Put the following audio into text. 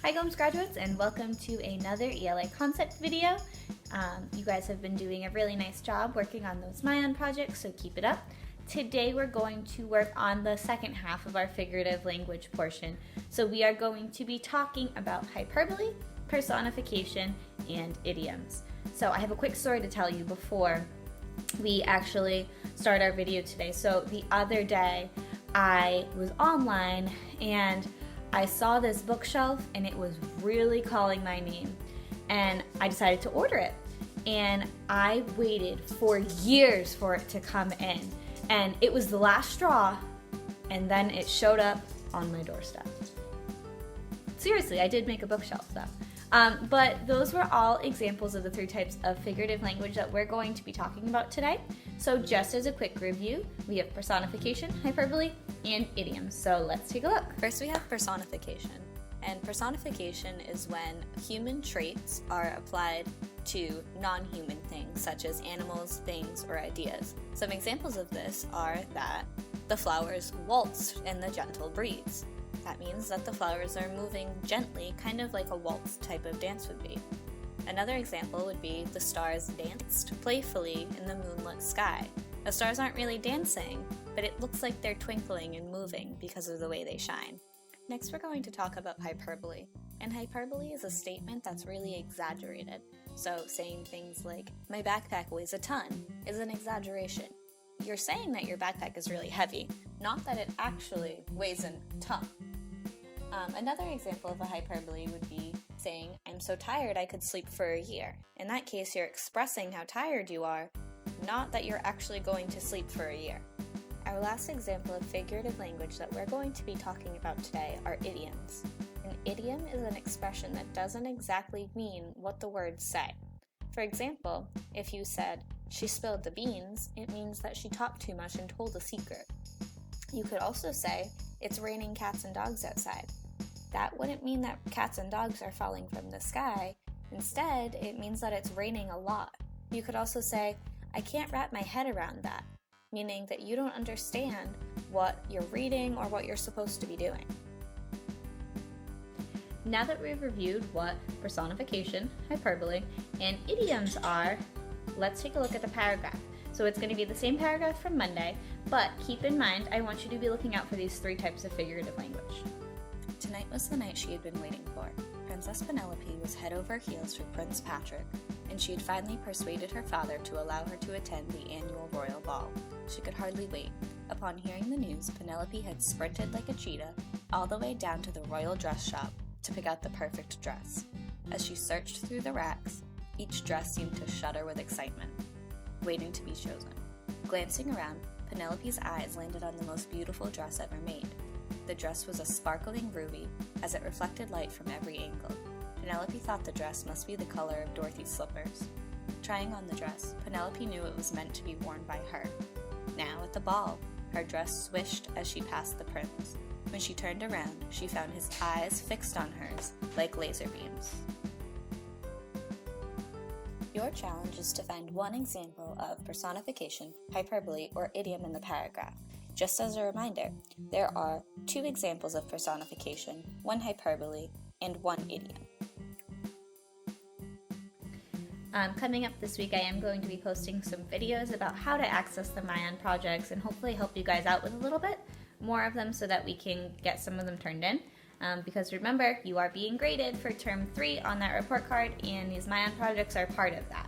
Hi GOMS graduates, and welcome to another ELA concept video. You guys have been doing a really nice job working on those MyOn projects, so keep it up. Today we're going to work on the second half of our figurative language portion. So we are going to be talking about hyperbole, personification, and idioms. So I have a quick story to tell you before we actually start our video today. So the other day I was online and I saw this bookshelf and it was really calling my name, and I decided to order it. And I waited for years for it to come in, and it was the last straw, and then it showed up on my doorstep. Seriously, I did make a bookshelf though. But those were all examples of the three types of figurative language that we're going to be talking about today. So just as a quick review, we have personification, hyperbole, and idioms. So let's take a look. First we have personification. And personification is when human traits are applied to non-human things, such as animals, things, or ideas. Some examples of this are that the flowers waltz in the gentle breeze. That means that the flowers are moving gently, kind of like a waltz type of dance would be. Another example would be the stars danced playfully in the moonlit sky. The stars aren't really dancing, but it looks like they're twinkling and moving because of the way they shine. Next, we're going to talk about hyperbole. And hyperbole is a statement that's really exaggerated. So saying things like, my backpack weighs a ton, is an exaggeration. You're saying that your backpack is really heavy, not that it actually weighs a ton. Another example of a hyperbole would be saying, I'm so tired I could sleep for a year. In that case, you're expressing how tired you are, not that you're actually going to sleep for a year. Our last example of figurative language that we're going to be talking about today are idioms. An idiom is an expression that doesn't exactly mean what the words say. For example, if you said, she spilled the beans, it means that she talked too much and told a secret. You could also say, it's raining cats and dogs outside. That wouldn't mean that cats and dogs are falling from the sky. Instead, it means that it's raining a lot. You could also say, I can't wrap my head around that, meaning that you don't understand what you're reading or what you're supposed to be doing. Now that we've reviewed what personification, hyperbole, and idioms are, let's take a look at the paragraph. So it's going to be the same paragraph from Monday, but keep in mind I want you to be looking out for these three types of figurative language. Tonight was the night she had been waiting for. Princess Penelope was head over heels for Prince Patrick, and she had finally persuaded her father to allow her to attend the annual royal ball. She could hardly wait. Upon hearing the news, Penelope had sprinted like a cheetah all the way down to the royal dress shop to pick out the perfect dress. As she searched through the racks, each dress seemed to shudder with excitement, waiting to be chosen. Glancing around, Penelope's eyes landed on the most beautiful dress ever made. The dress was a sparkling ruby, as it reflected light from every angle. Penelope thought the dress must be the color of Dorothy's slippers. Trying on the dress, Penelope knew it was meant to be worn by her. Now, at the ball, her dress swished as she passed the prince. When she turned around, she found his eyes fixed on hers, like laser beams. Your challenge is to find one example of personification, hyperbole, or idiom in the paragraph. Just as a reminder, there are 2 examples of personification, 1 hyperbole, and 1 idiom. Coming up this week, I am going to be posting some videos about how to access the MyOn projects and hopefully help you guys out with a little bit more of them so that we can get some of them turned in. Because remember, you are being graded for term 3 on that report card, and these MyOn projects are part of that.